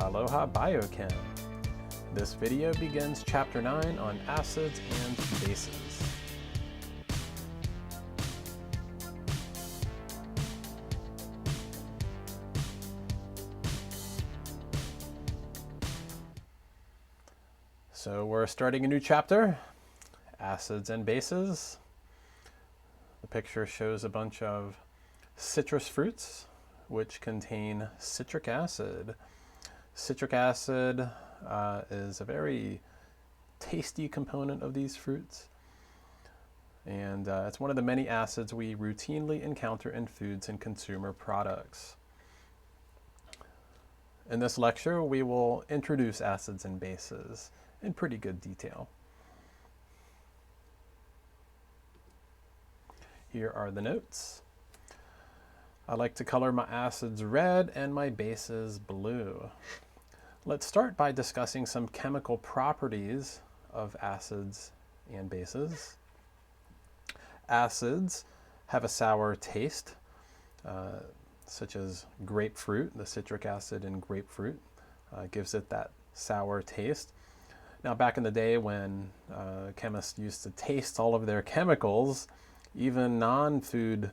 Aloha BIOCHEM. This video begins Chapter 9 on acids and bases. So we're starting a new chapter, acids and bases. The picture shows a bunch of citrus fruits which contain citric acid. Citric acid is a very tasty component of these fruits, and it's one of the many acids we routinely encounter in foods and consumer products. In this lecture, we will introduce acids and bases in pretty good detail. Here are the notes. I like to color my acids red and my bases blue. Let's start by discussing some chemical properties of acids and bases. Acids have a sour taste, such as grapefruit. The citric acid in grapefruit gives it that sour taste. Now, back in the day when chemists used to taste all of their chemicals, even non-food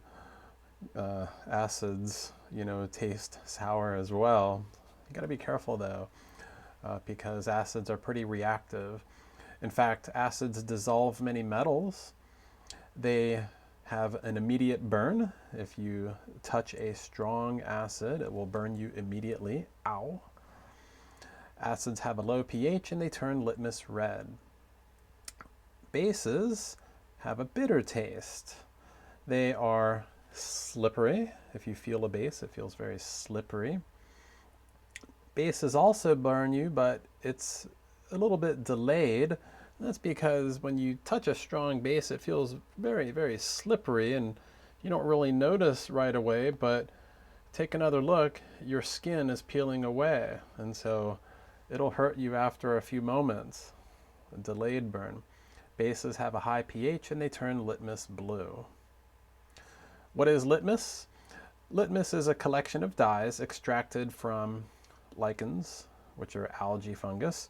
acids, taste sour as well. You got to be careful though, because acids are pretty reactive. In fact, acids dissolve many metals. They have an immediate burn. If you touch a strong acid, it will burn you immediately. Ow. Acids have a low pH and they turn litmus red. Bases have a bitter taste. They are slippery. If you feel a base, it feels very slippery. Bases also burn you, but it's a little bit delayed. That's because when you touch a strong base, it feels very, very slippery, and you don't really notice right away, but take another look, your skin is peeling away, and so it'll hurt you after a few moments. A delayed burn. Bases have a high pH and they turn litmus blue. What is litmus? Litmus is a collection of dyes extracted from lichens, which are algae fungus.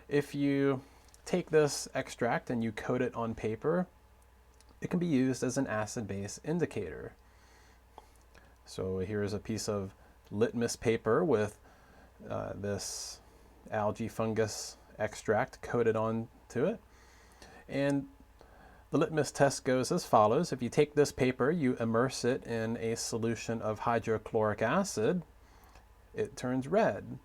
If you take this extract and you coat it on paper, it can be used as an acid-base indicator. So here's a piece of litmus paper with this algae fungus extract coated onto it. And the litmus test goes as follows. If you take this paper, you immerse it in a solution of hydrochloric acid, it turns red,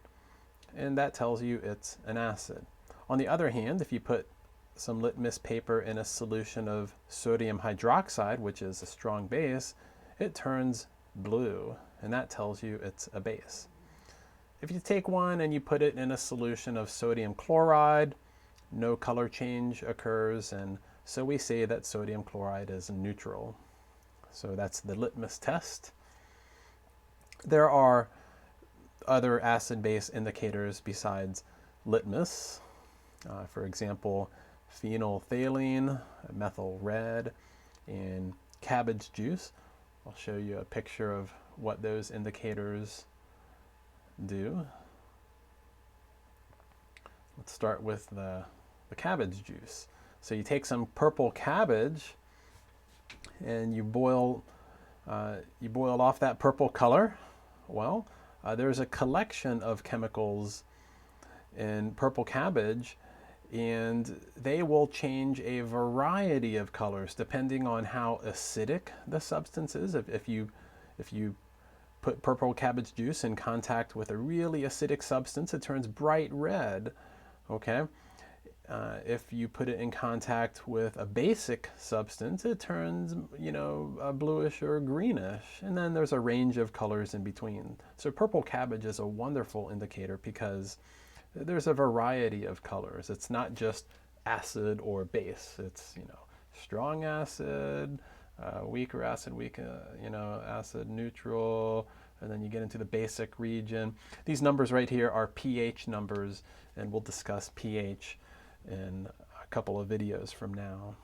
and that tells you it's an acid. On the other hand, if you put some litmus paper in a solution of sodium hydroxide, which is a strong base, it turns blue, and that tells you it's a base. If you take one and you put it in a solution of sodium chloride, no color change occurs, and so we say that sodium chloride is neutral. So that's the litmus test. There are other acid-base indicators besides litmus. For example, phenolphthalein, methyl red, and cabbage juice. I'll show you a picture of what those indicators do. Let's start with the cabbage juice. So you take some purple cabbage and you boil off that purple color. Well, there's a collection of chemicals in purple cabbage, and they will change a variety of colors depending on how acidic the substance is. If you put purple cabbage juice in contact with a really acidic substance, it turns bright red. Okay. If you put it in contact with a basic substance, it turns, bluish or greenish. And then there's a range of colors in between. So purple cabbage is a wonderful indicator because there's a variety of colors. It's not just acid or base. It's, strong acid, weaker acid, acid, neutral, and then you get into the basic region. These numbers right here are pH numbers, and we'll discuss pH in a couple of videos from now.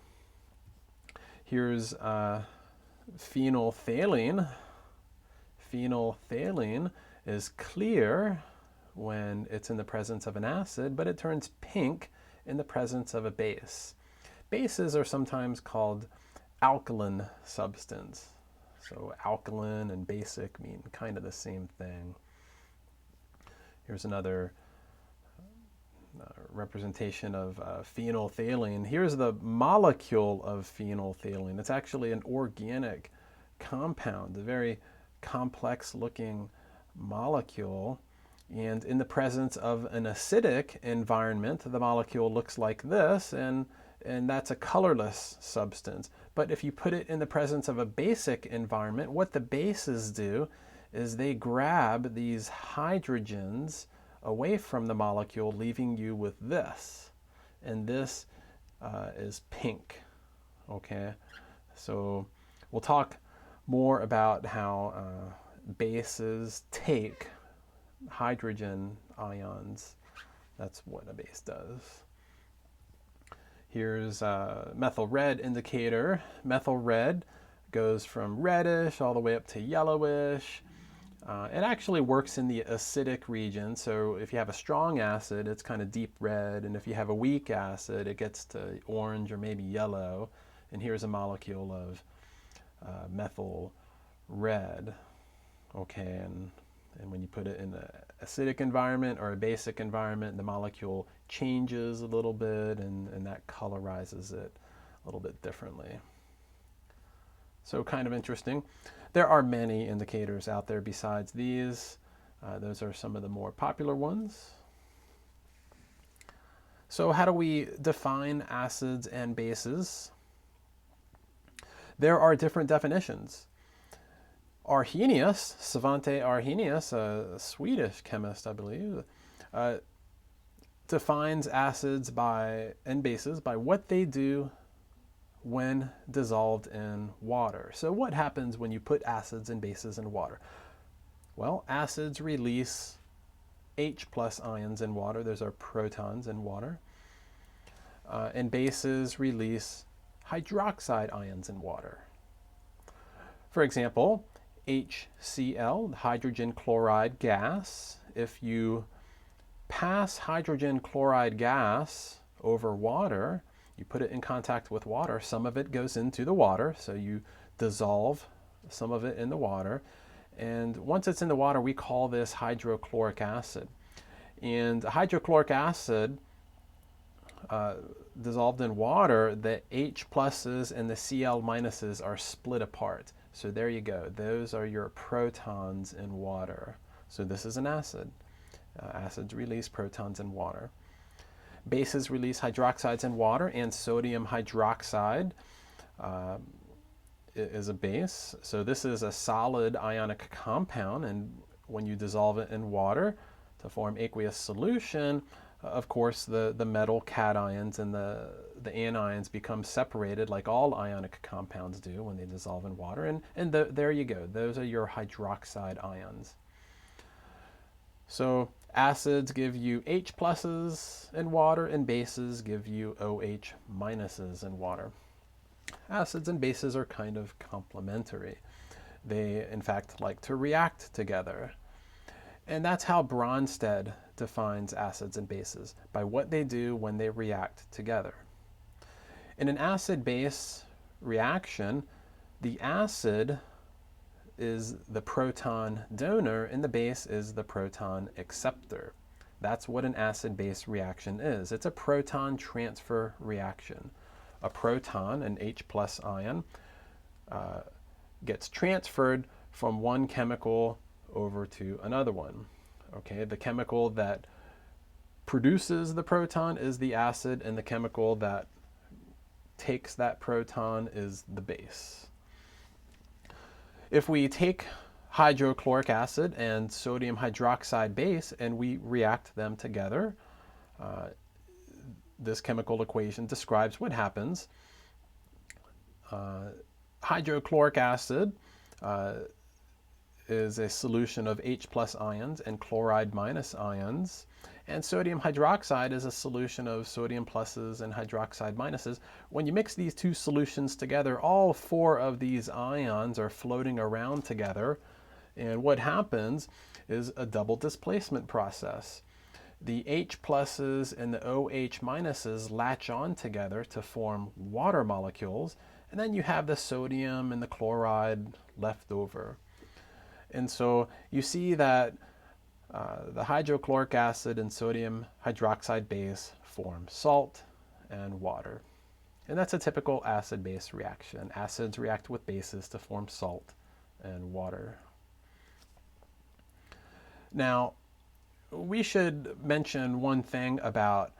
Here's phenolphthalein. Phenolphthalein is clear when it's in the presence of an acid, but it turns pink in the presence of a base. Bases are sometimes called alkaline substance. So alkaline and basic mean kind of the same thing. Here's another representation of phenolphthalein. Here's the molecule of phenolphthalein. It's actually an organic compound, a very complex looking molecule. And in the presence of an acidic environment, the molecule looks like this, and that's a colorless substance. But if you put it in the presence of a basic environment, what the bases do is they grab these hydrogens away from the molecule, leaving you with this. And this is pink. Okay, so we'll talk more about how bases take hydrogen ions. That's what a base does. Here's a methyl red indicator. Methyl red goes from reddish all the way up to yellowish. It actually works in the acidic region, so if you have a strong acid, it's kind of deep red, and if you have a weak acid, it gets to orange or maybe yellow. And here's a molecule of methyl red. Okay, and when you put it in an acidic environment or a basic environment, the molecule changes a little bit, and that colorizes it a little bit differently. So kind of interesting. There are many indicators out there besides these. Those are some of the more popular ones. So how do we define acids and bases? There are different definitions. Arrhenius, Svante Arrhenius, a Swedish chemist, I believe, defines acids and bases by what they do when dissolved in water. So what happens when you put acids and bases in water? Well, acids release H plus ions in water. Those are protons in water. And bases release hydroxide ions in water. For example, HCl, hydrogen chloride gas. If you pass hydrogen chloride gas over water, you put it in contact with water, some of it goes into the water, so you dissolve some of it in the water. And once it's in the water, we call this hydrochloric acid. And hydrochloric acid dissolved in water, the H pluses and the Cl minuses are split apart. So there you go. Those are your protons in water. So this is an acid. Acids release protons in water. Bases release hydroxides in water, and sodium hydroxide is a base. So this is a solid ionic compound, and when you dissolve it in water to form aqueous solution, of course the metal cations and the anions become separated like all ionic compounds do when they dissolve in water, and there you go. Those are your hydroxide ions. So acids give you H pluses in water, and bases give you OH minuses in water. Acids and bases are kind of complementary. They, in fact, like to react together. And that's how Bronsted defines acids and bases, by what they do when they react together. In an acid-base reaction, the acid is the proton donor and the base is the proton acceptor. That's what an acid-base reaction is. It's a proton transfer reaction. A proton, an H plus ion, gets transferred from one chemical over to another one. Okay, the chemical that produces the proton is the acid, and the chemical that takes that proton is the base. If we take hydrochloric acid and sodium hydroxide base and we react them together, this chemical equation describes what happens. Hydrochloric acid is a solution of H plus ions and chloride minus ions, and sodium hydroxide is a solution of sodium pluses and hydroxide minuses. When you mix these two solutions together, all four of these ions are floating around together, And what happens is a double displacement process. The H pluses and the OH minuses latch on together to form water molecules, and then you have the sodium and the chloride left over. And so you see that the hydrochloric acid and sodium hydroxide base form salt and water. And that's a typical acid-base reaction. Acids react with bases to form salt and water. Now, we should mention one thing about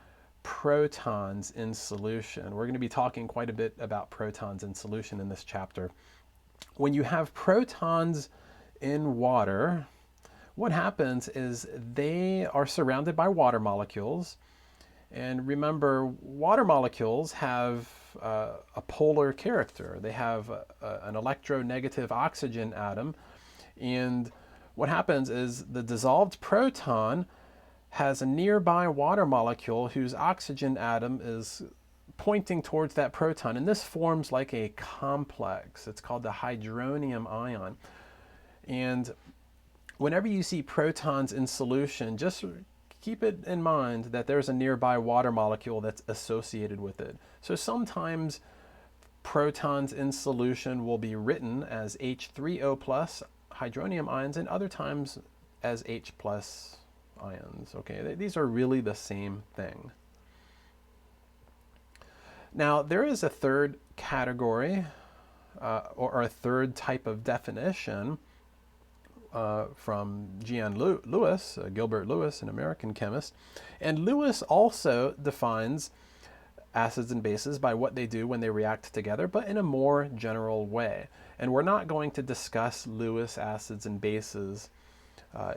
protons in solution. We're going to be talking quite a bit about protons in solution in this chapter. When you have protons in water, what happens is they are surrounded by water molecules. And remember, water molecules have a polar character. They have an electronegative oxygen atom. And what happens is the dissolved proton has a nearby water molecule whose oxygen atom is pointing towards that proton. And this forms like a complex. It's called the hydronium ion. And whenever you see protons in solution, just keep it in mind that there's a nearby water molecule that's associated with it. So sometimes protons in solution will be written as H3O plus hydronium ions, and other times as H plus ions. Okay, these are really the same thing. Now, there is a third category or a third type of definition from Gen Lewis, Gilbert Lewis, an American chemist. And Lewis also defines acids and bases by what they do when they react together, but in a more general way. And we're not going to discuss Lewis acids and bases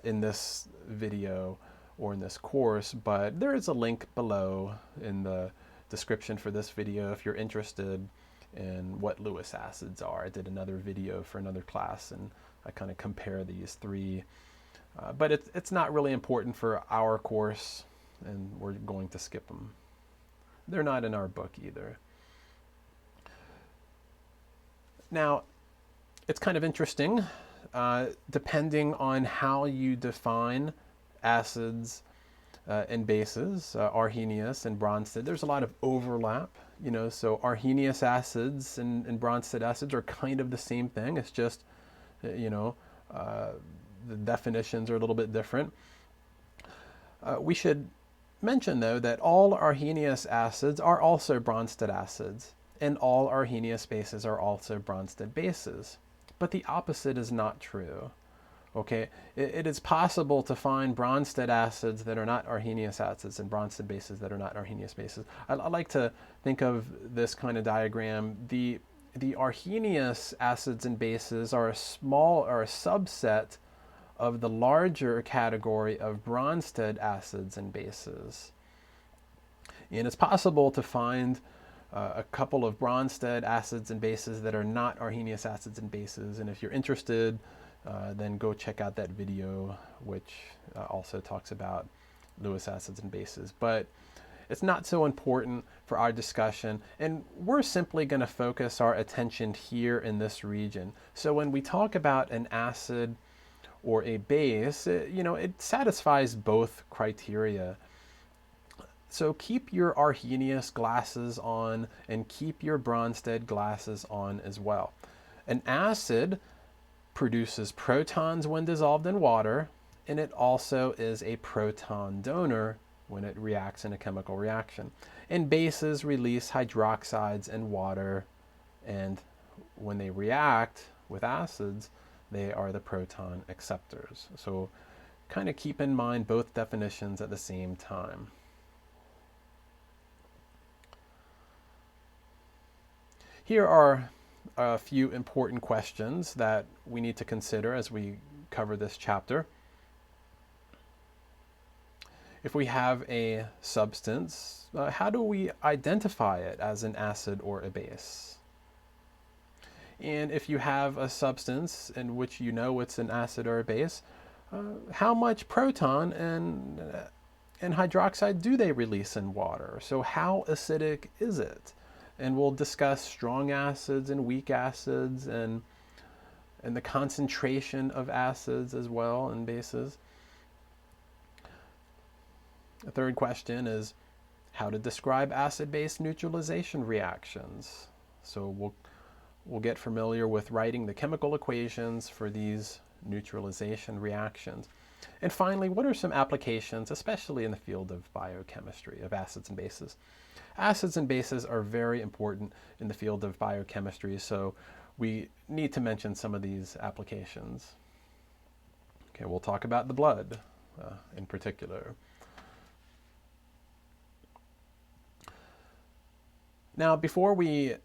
in this video or in this course, but there is a link below in the description for this video if you're interested in what Lewis acids are. I did another video for another class and I kind of compare these three, but it's not really important for our course, and we're going to skip them. They're not in our book either. Now, it's kind of interesting, depending on how you define acids and bases, Arrhenius and Bronsted, there's a lot of overlap, so Arrhenius acids and Bronsted acids are kind of the same thing. It's just the definitions are a little bit different. We should mention, though, that all Arrhenius acids are also Bronsted acids, and all Arrhenius bases are also Bronsted bases. But the opposite is not true. Okay, it is possible to find Bronsted acids that are not Arrhenius acids and Bronsted bases that are not Arrhenius bases. I like to think of this kind of diagram. The Arrhenius acids and bases are a subset of the larger category of Bronsted acids and bases. And it's possible to find a couple of Bronsted acids and bases that are not Arrhenius acids and bases. And if you're interested, then go check out that video, which also talks about Lewis acids and bases. But it's not so important for our discussion, and we're simply going to focus our attention here in this region. So when we talk about an acid or a base, it satisfies both criteria. So keep your Arrhenius glasses on and keep your Bronsted glasses on as well. An acid produces protons when dissolved in water, and it also is a proton donor when it reacts in a chemical reaction. And bases release hydroxides and water, and when they react with acids, they are the proton acceptors. So kind of keep in mind both definitions at the same time. Here are a few important questions that we need to consider as we cover this chapter. If we have a substance, how do we identify it as an acid or a base? And if you have a substance in which you know it's an acid or a base, how much proton and hydroxide do they release in water? So how acidic is it? And we'll discuss strong acids and weak acids and and the concentration of acids as well and bases. The third question is how to describe acid-base neutralization reactions. So we'll get familiar with writing the chemical equations for these neutralization reactions. And finally, what are some applications, especially in the field of biochemistry, of acids and bases? Acids and bases are very important in the field of biochemistry, so we need to mention some of these applications. Okay, we'll talk about the blood in particular. Now, before we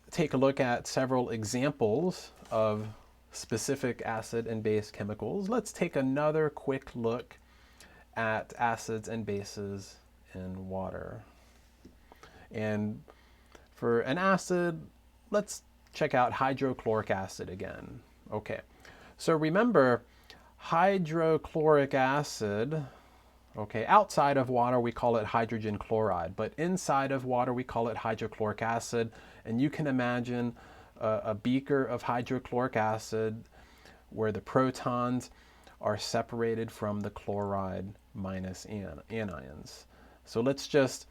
take a look at several examples of specific acid and base chemicals, let's take another quick look at acids and bases in water. And for an acid, let's check out hydrochloric acid again. Okay, so remember, hydrochloric acid, okay, outside of water we call it hydrogen chloride, but inside of water we call it hydrochloric acid. And you can imagine a beaker of hydrochloric acid where the protons are separated from the chloride minus anions. So let's just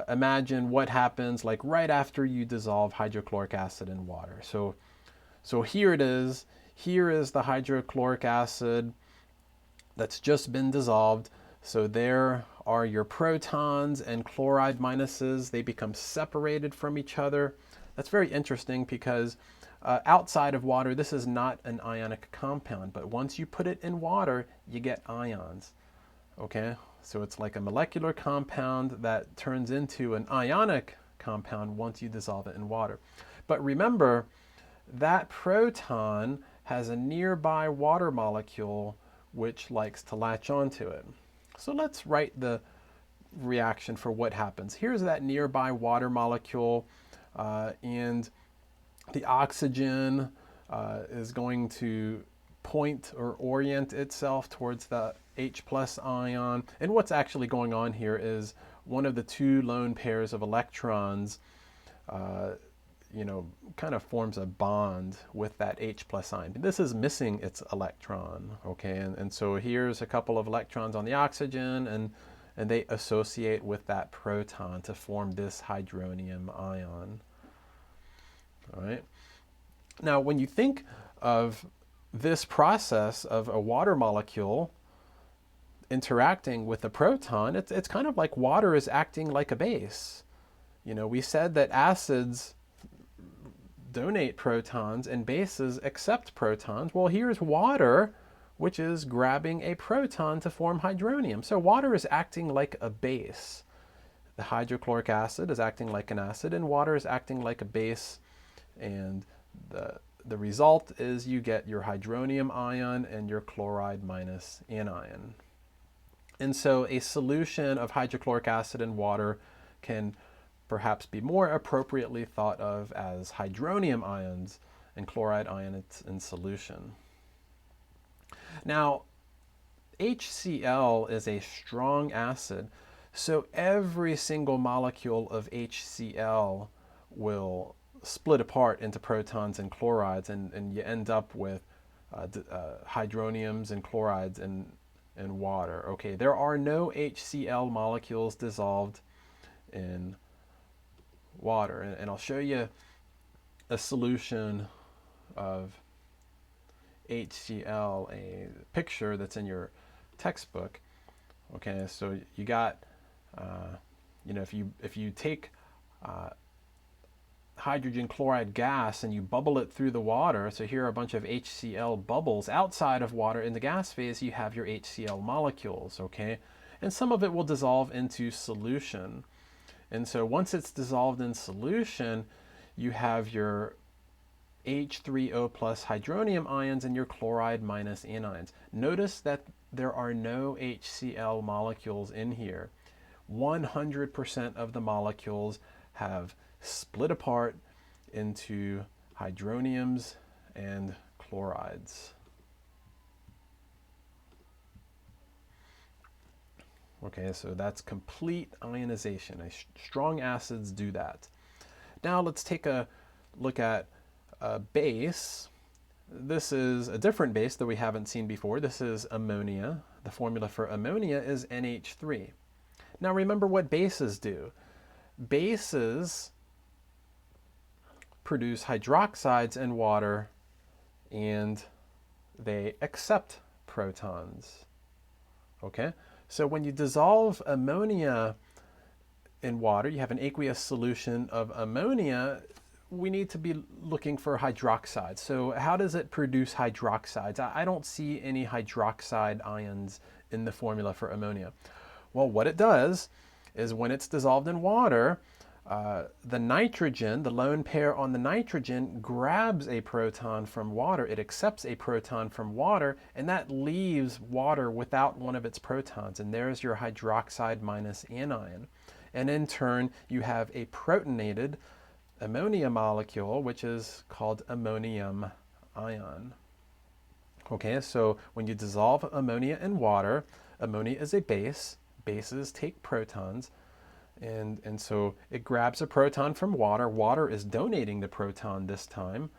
imagine what happens like right after you dissolve hydrochloric acid in water. So here it is. Here is the hydrochloric acid that's just been dissolved. So there are your protons and chloride minuses. They become separated from each other. That's very interesting because outside of water, this is not an ionic compound, but once you put it in water, you get ions. Okay, so it's like a molecular compound that turns into an ionic compound once you dissolve it in water. But remember, that proton has a nearby water molecule which likes to latch onto it. So let's write the reaction for what happens. Here's that nearby water molecule, and the oxygen is going to point or orient itself towards the H plus ion. And what's actually going on here is one of the two lone pairs of electrons kind of forms a bond with that H plus ion. This is missing its electron, okay? And so here's a couple of electrons on the oxygen, and they associate with that proton to form this hydronium ion, all right? Now, when you think of this process of a water molecule interacting with a proton, it's kind of like water is acting like a base. You know, we said that acids donate protons and bases accept protons. Well, here's water, which is grabbing a proton to form hydronium. So water is acting like a base. The hydrochloric acid is acting like an acid, and water is acting like a base. And the result is you get your hydronium ion and your chloride minus anion. And so a solution of hydrochloric acid in water can perhaps be more appropriately thought of as hydronium ions and chloride ions in solution. Now, HCl is a strong acid, so every single molecule of HCl will split apart into protons and chlorides, and you end up with hydroniums and chlorides in water. Okay, there are no HCl molecules dissolved in water, and I'll show you a solution of HCl, a picture that's in your textbook. Okay, so you got, if you take hydrogen chloride gas and you bubble it through the water, so here are a bunch of HCl bubbles outside of water. In the gas phase, you have your HCl molecules, okay? And some of it will dissolve into solution. And so once it's dissolved in solution, you have your H3O plus hydronium ions and your chloride minus anions. Notice that there are no HCl molecules in here. 100% of the molecules have split apart into hydroniums and chlorides. Okay, so that's complete ionization. Strong acids do that. Now let's take a look at a base. this is a different base that we haven't seen before. This is ammonia. The formula for ammonia is NH3. Now remember what bases do. Bases produce hydroxides in water and they accept protons. Okay? So when you dissolve ammonia in water, you have an aqueous solution of ammonia, we need to be looking for hydroxides. So how does it produce hydroxides? I don't see any hydroxide ions in the formula for ammonia. Well, what it does is when it's dissolved in water, the nitrogen, the lone pair on the nitrogen, grabs a proton from water. It accepts a proton from water, and that leaves water without one of its protons. And there's your hydroxide minus anion. And in turn, you have a protonated ammonia molecule, which is called ammonium ion. Okay, so when you dissolve ammonia in water, ammonia is a base. Bases take protons. And so it grabs a proton from water. Water is donating the proton this time.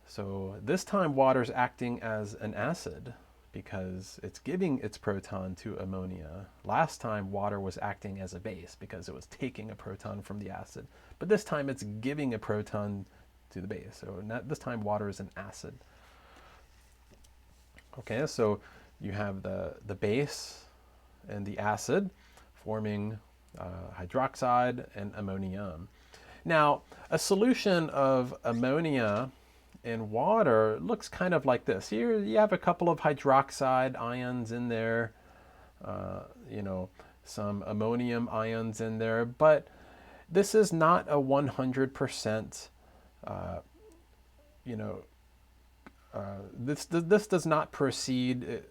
So this time water is acting as an acid because it's giving its proton to ammonia. Last time water was acting as a base because it was taking a proton from the acid. But this time it's giving a proton to the base. So this time water is an acid. Okay, so you have the base and the acid forming hydroxide and ammonium. Now, a solution of ammonia in water looks kind of like this. Here you have a couple of hydroxide ions in there, some ammonium ions in there, but this is not a 100%, this does not proceed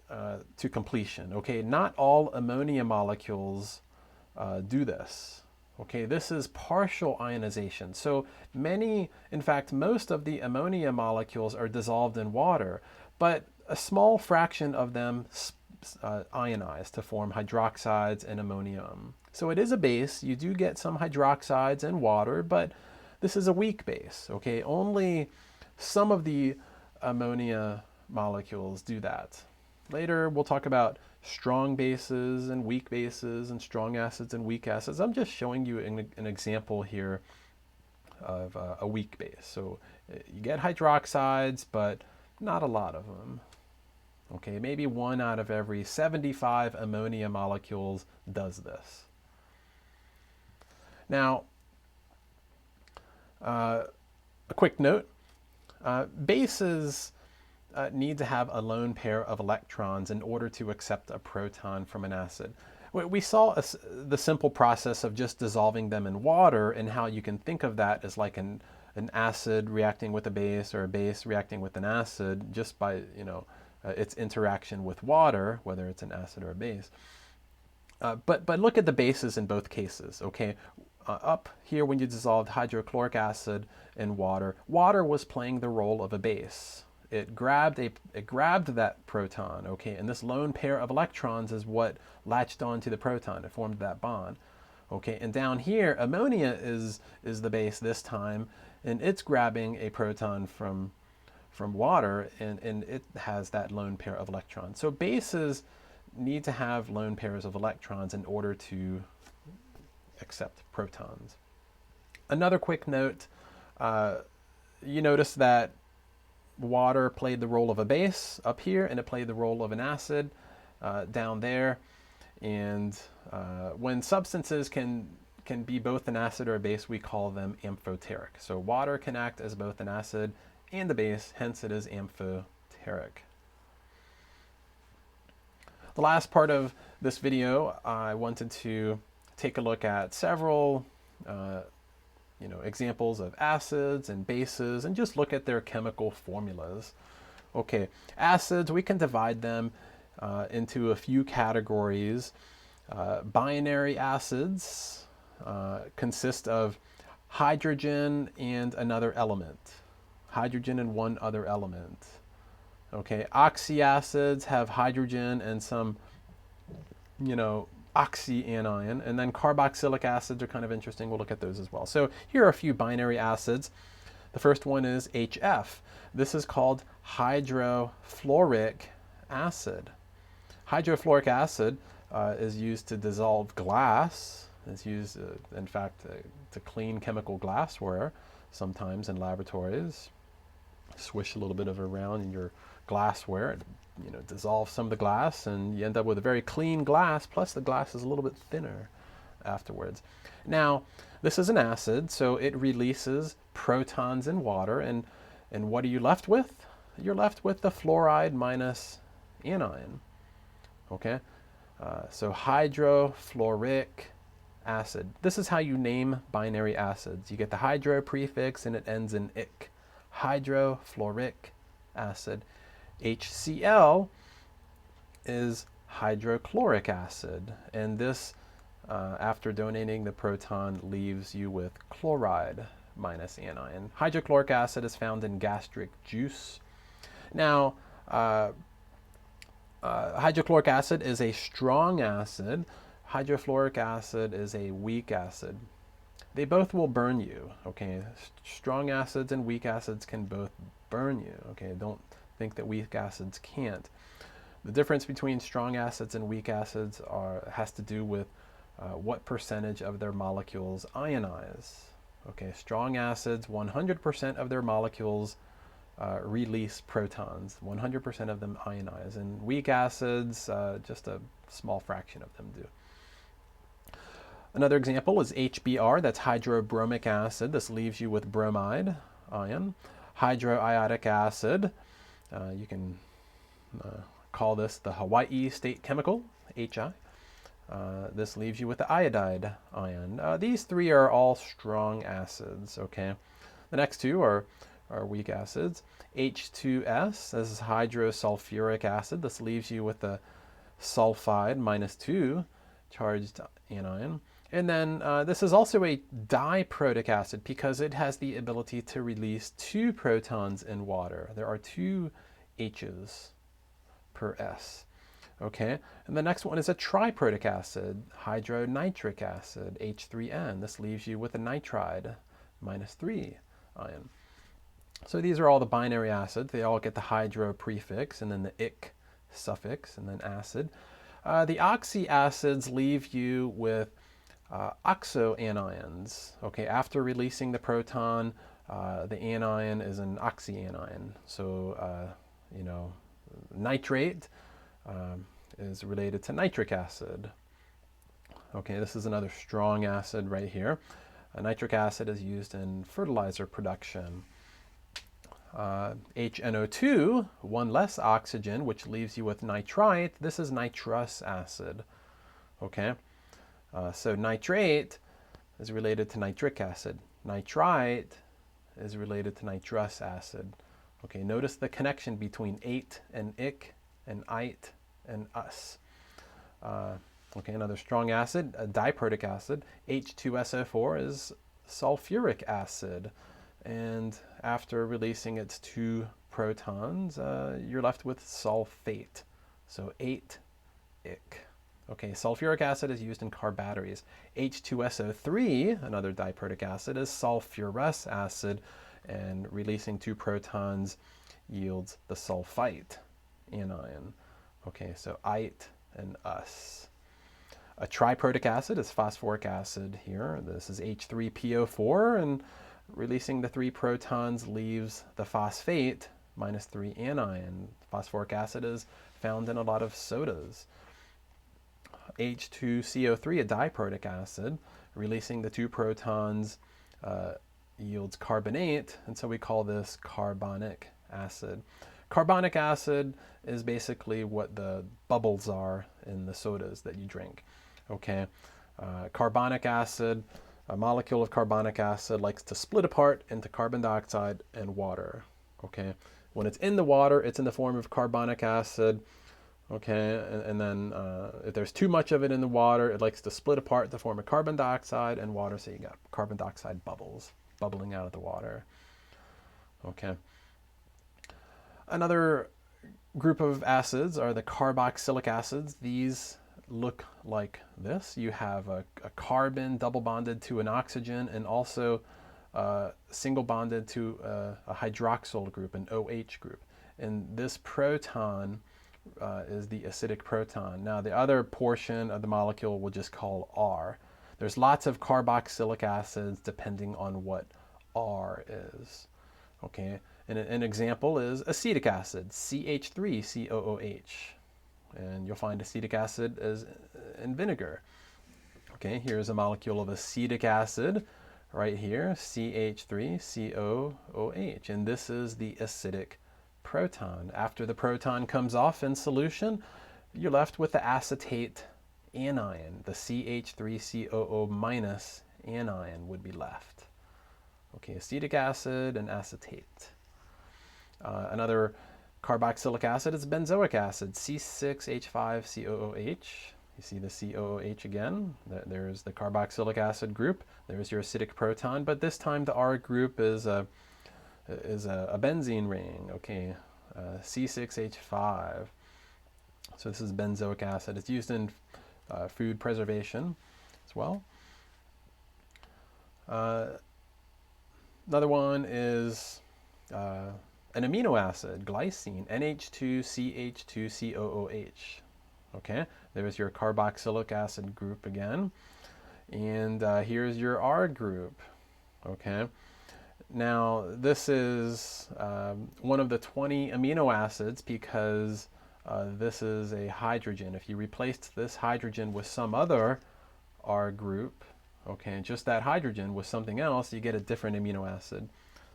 to completion. Okay, not all ammonia molecules do this. Okay, this is partial ionization. So in fact, most of the ammonia molecules are dissolved in water, but a small fraction of them ionize to form hydroxides and ammonium. So it is a base. You do get some hydroxides in water, but this is a weak base. Okay, only some of the ammonia molecules do that. Later, we'll talk about strong bases and weak bases and strong acids and weak acids. I'm just showing you an example here of a weak base. So you get hydroxides, but not a lot of them. Okay, maybe 1 out of every 75 ammonia molecules does this. Now, a quick note, bases need to have a lone pair of electrons in order to accept a proton from an acid. We saw the simple process of just dissolving them in water and how you can think of that as like an acid reacting with a base or a base reacting with an acid just by its interaction with water, whether it's an acid or a base. But look at the bases in both cases. Okay, up here when you dissolved hydrochloric acid in water, water was playing the role of a base. It grabbed that proton, okay, and this lone pair of electrons is what latched onto the proton. It formed that bond, okay. And down here, ammonia is the base this time, and it's grabbing a proton from water, and it has that lone pair of electrons. So bases need to have lone pairs of electrons in order to accept protons. Another quick note: you notice that water played the role of a base up here, and it played the role of an acid down there. And when substances can be both an acid or a base, we call them amphoteric. So water can act as both an acid and a base, hence it is amphoteric. The last part of this video, I wanted to take a look at several examples of acids and bases and just look at their chemical formulas. Okay, acids, we can divide them into a few categories. Binary acids consist of hydrogen and another element. Hydrogen and one other element. Okay, oxyacids have hydrogen and some, oxyanion, and then carboxylic acids are kind of interesting. We'll look at those as well. So here are a few binary acids. The first one is HF. This is called hydrofluoric acid. Hydrofluoric acid is used to dissolve glass. It's used, in fact, to clean chemical glassware, sometimes in laboratories. Swish a little bit of it around in your glassware, dissolve some of the glass, and you end up with a very clean glass, plus the glass is a little bit thinner afterwards. Now, this is an acid, so it releases protons in water, and what are you left with? You're left with the fluoride minus anion. Okay, so hydrofluoric acid. This is how you name binary acids. You get the hydro prefix and it ends in ic. Hydrofluoric acid. HCl is hydrochloric acid, and this, after donating the proton, leaves you with chloride minus anion. Hydrochloric acid is found in gastric juice. Now, hydrochloric acid is a strong acid. Hydrofluoric acid is a weak acid. They both will burn you, okay? Strong acids and weak acids can both burn you, okay? Don't think that weak acids can't. The difference between strong acids and weak acids has to do with what percentage of their molecules ionize. Okay, strong acids, 100% of their molecules release protons. 100% of them ionize. And weak acids, just a small fraction of them do. Another example is HBr, that's hydrobromic acid. This leaves you with bromide ion. Hydroiodic acid, you can call this the Hawaii state chemical, HI. This leaves you with the iodide ion. These three are all strong acids, okay? The next two are weak acids. H2S, this is hydrosulfuric acid. This leaves you with the sulfide -2 charged anion. And then this is also a diprotic acid because it has the ability to release 2 protons in water. There are 2 H's per S. Okay, and the next one is a triprotic acid, hydronitric acid, H3N. This leaves you with a nitride -3 ion. So these are all the binary acids. They all get the hydro prefix and then the ic suffix and then acid. The oxyacids leave you with oxoanions. Okay, after releasing the proton, the anion is an oxyanion. So, nitrate is related to nitric acid. Okay, this is another strong acid right here. Nitric acid is used in fertilizer production. HNO2, one less oxygen, which leaves you with nitrite. This is nitrous acid. Okay, so nitrate is related to nitric acid. Nitrite is related to nitrous acid. Okay, notice the connection between ate and ic and ite and us. Okay, another strong acid, a diprotic acid. H2SO4 is sulfuric acid. And after releasing its 2 protons, you're left with sulfate. So 8 ic. Okay, sulfuric acid is used in car batteries. H2SO3, another diprotic acid, is sulfurous acid, and releasing 2 protons yields the sulfite anion. Okay, so ite and us. A triprotic acid is phosphoric acid here. This is H3PO4, and releasing the 3 protons leaves the phosphate -3 anion. Phosphoric acid is found in a lot of sodas. H2CO3, a diprotic acid, releasing the 2 protons yields carbonate, and so we call this carbonic acid. Carbonic acid is basically what the bubbles are in the sodas that you drink. Okay, carbonic acid, a molecule of carbonic acid likes to split apart into carbon dioxide and water. Okay, when it's in the water, it's in the form of carbonic acid. Okay, and then if there's too much of it in the water, it likes to split apart to form a carbon dioxide and water, so you got carbon dioxide bubbles bubbling out of the water. Okay. Another group of acids are the carboxylic acids. These look like this. You have a carbon double bonded to an oxygen and also single bonded to a hydroxyl group, an OH group. And this proton is the acidic proton. Now the other portion of the molecule we'll just call R. There's lots of carboxylic acids depending on what R is. Okay, and an example is acetic acid, CH3COOH. And you'll find acetic acid as in vinegar. Okay, here's a molecule of acetic acid right here, CH3COOH. And this is the acidic proton. After the proton comes off in solution, you're left with the acetate anion. The CH3COO minus anion would be left. Okay, acetic acid and acetate. Another carboxylic acid is benzoic acid, C6H5COOH. You see the COOH again. There's the carboxylic acid group. There's your acidic proton, but this time the R group is a benzene ring. Okay, C6H5. So this is benzoic acid. It's used in food preservation as well. Another one is an amino acid, glycine, NH2CH2COOH. Okay, there's your carboxylic acid group again. And here's your R group. Okay, now this is one of the 20 amino acids because this is a hydrogen. If you replaced this hydrogen with some other R group, okay, just that hydrogen with something else, you get a different amino acid.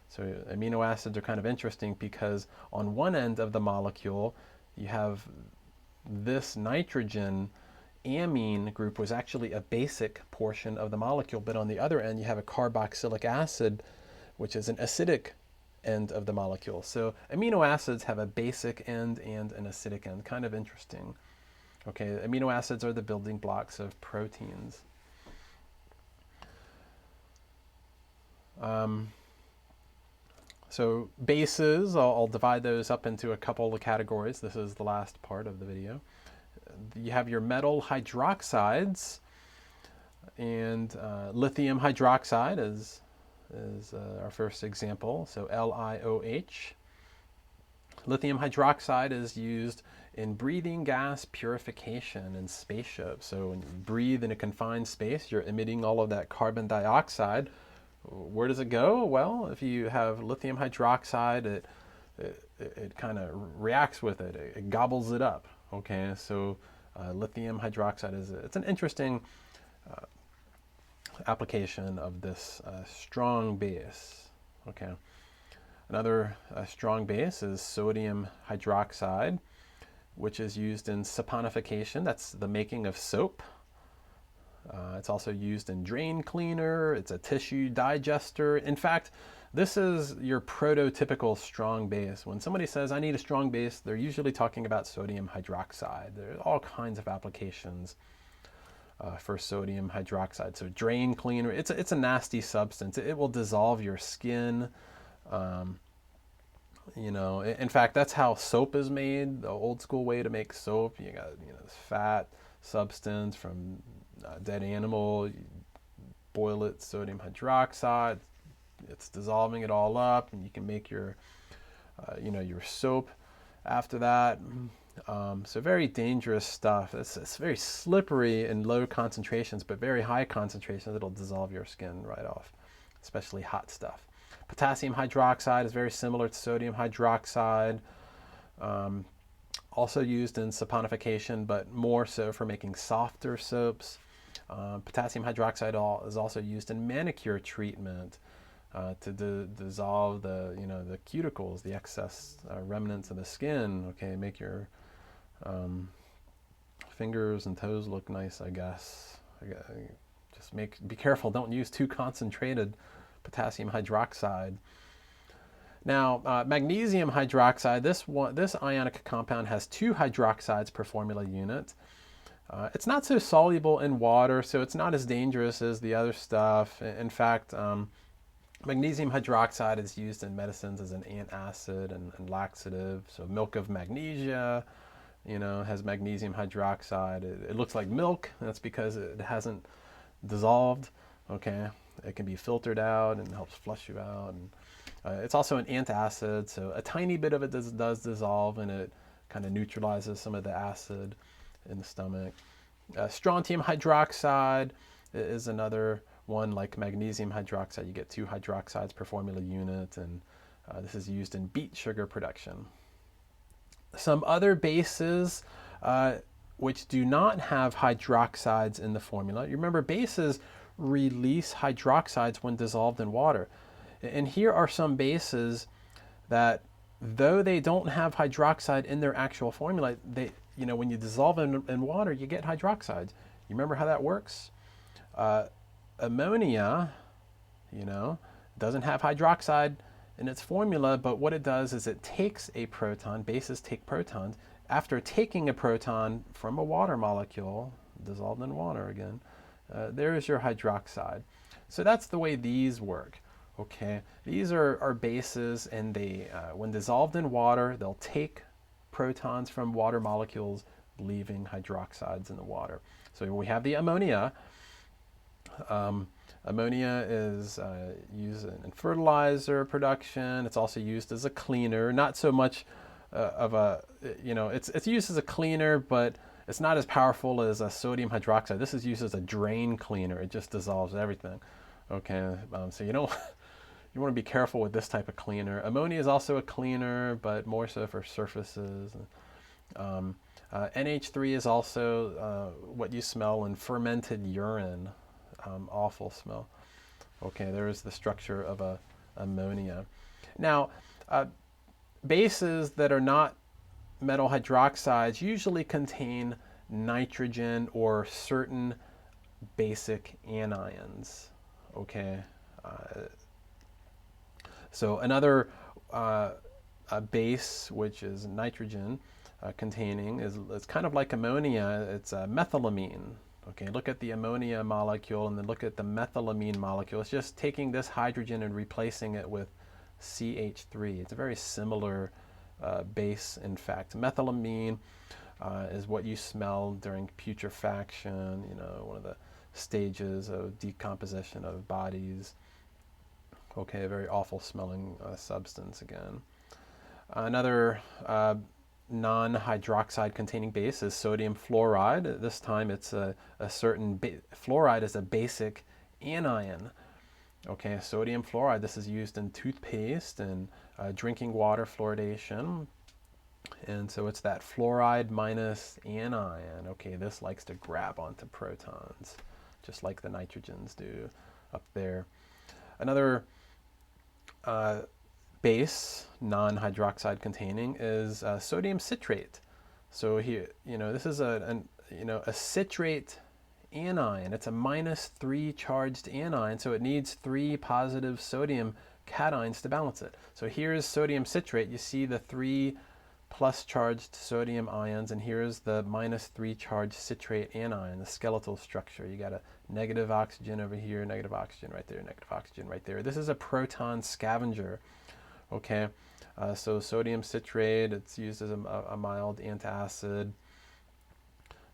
So amino acids are kind of interesting because on one end of the molecule, you have this nitrogen amine group was actually a basic portion of the molecule, but on the other end, you have a carboxylic acid, which is an acidic end of the molecule. So amino acids have a basic end and an acidic end. Kind of interesting. Okay, amino acids are the building blocks of proteins. So bases, I'll divide those up into a couple of categories. This is the last part of the video. You have your metal hydroxides, and lithium hydroxide is our first example. So LiOH. Lithium hydroxide is used in breathing gas purification in spaceships. So when you breathe in a confined space, you're emitting all of that carbon dioxide. Where does it go? Well, if you have lithium hydroxide, it kind of reacts with it. It gobbles it up. Okay, so lithium hydroxide it's an interesting application of this strong base. Okay, another strong base is sodium hydroxide, which is used in saponification. That's the making of soap. It's also used in drain cleaner. It's a tissue digester. In fact, this is your prototypical strong base. When somebody says, I need a strong base, they're usually talking about sodium hydroxide. There are all kinds of applications for sodium hydroxide. So drain cleaner, it's a nasty substance. It will dissolve your skin. You know, in fact, that's how soap is made. The old school way to make soap, you got this fat substance from dead animal, you boil it, sodium hydroxide, it's dissolving it all up, and you can make your your soap after that. So very dangerous stuff. It's very slippery in low concentrations, but very high concentrations, it'll dissolve your skin right off, especially hot stuff. Potassium hydroxide is very similar to sodium hydroxide. Also used in saponification, but more so for making softer soaps. Potassium hydroxide is also used in manicure treatment to dissolve the cuticles, the excess remnants of the skin. Okay, make your fingers and toes look nice, I guess. Just be careful. Don't use too concentrated potassium hydroxide. Now, magnesium hydroxide, this ionic compound has 2 hydroxides per formula unit. It's not so soluble in water, so it's not as dangerous as the other stuff. In fact, magnesium hydroxide is used in medicines as an antacid and laxative. So milk of magnesia, has magnesium hydroxide. It looks like milk. That's because it hasn't dissolved. Okay. It can be filtered out and helps flush you out. And it's also an antacid, so a tiny bit of it does dissolve, and it kind of neutralizes some of the acid in the stomach. Strontium hydroxide is another one, like magnesium hydroxide. You get 2 hydroxides per formula unit, and this is used in beet sugar production. Some other bases which do not have hydroxides in the formula. You remember, bases release hydroxides when dissolved in water. And here are some bases that, though they don't have hydroxide in their actual formula, when you dissolve in water, you get hydroxides. You remember how that works? Ammonia, doesn't have hydroxide in its formula, but what it does is it takes a proton. Bases take protons. After taking a proton from a water molecule, dissolved in water again, there's your hydroxide. So that's the way these work. Okay, these are bases, and they, when dissolved in water, they'll take protons from water molecules, leaving hydroxides in the water. So we have the ammonia. Ammonia is used in fertilizer production. It's also used as a cleaner. Not so much of a, it's used as a cleaner, but it's not as powerful as a sodium hydroxide. This is used as a drain cleaner. It just dissolves everything. Okay, so you want to be careful with this type of cleaner. Ammonia is also a cleaner, but more so for surfaces. NH3 is also what you smell in fermented urine. Awful smell. Okay, there's the structure of ammonia. Now, bases that are not metal hydroxides usually contain nitrogen or certain basic anions. Okay, so another base, which is nitrogen containing, is kind of like ammonia. It's methylamine. Okay, look at the ammonia molecule and then look at the methylamine molecule. It's just taking this hydrogen and replacing it with CH3. It's a very similar base, in fact. Methylamine is what you smell during putrefaction, one of the stages of decomposition of bodies. Okay, a very awful smelling substance again. Another non-hydroxide containing base is sodium fluoride. This time it's a certain fluoride is a basic anion. Okay, sodium fluoride, this is used in toothpaste and drinking water fluoridation. And so it's that fluoride minus anion. Okay, this likes to grab onto protons, just like the nitrogens do up there. Another base, non-hydroxide containing, is sodium citrate. So here, this is a citrate anion. It's a -3 charged anion, so it needs 3 positive sodium cations to balance it. So here's sodium citrate. You see the 3 plus charged sodium ions, and here's the -3 charged citrate anion, the skeletal structure. You got a negative oxygen over here, negative oxygen right there, negative oxygen right there. This is a proton scavenger. Okay, so sodium citrate, it's used as a mild antacid.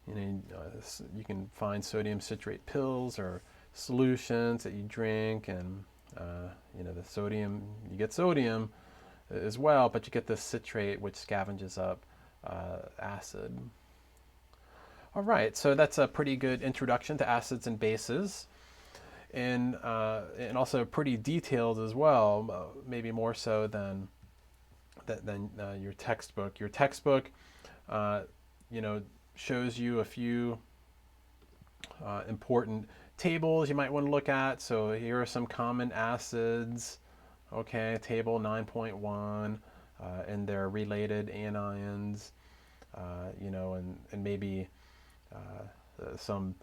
You can find sodium citrate pills or solutions that you drink, and the sodium, you get sodium as well, but you get the citrate, which scavenges up acid. All right, so that's a pretty good introduction to acids and bases. And also pretty detailed as well, maybe more so than your textbook. Your textbook, shows you a few important tables you might want to look at. So here are some common acids. Okay, table 9.1, and their related anions. And maybe some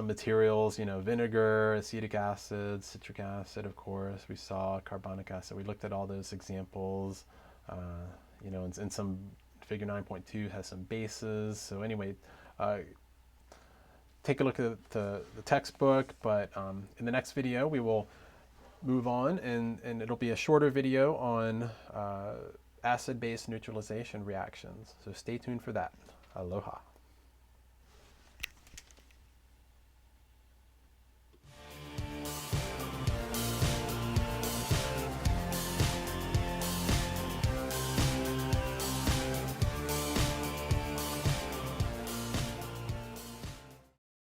materials, vinegar, acetic acid, citric acid, of course, we saw carbonic acid. We looked at all those examples, and some figure 9.2 has some bases. So anyway, take a look at the textbook, but in the next video, we will move on, and it'll be a shorter video on acid-base neutralization reactions. So stay tuned for that. Aloha.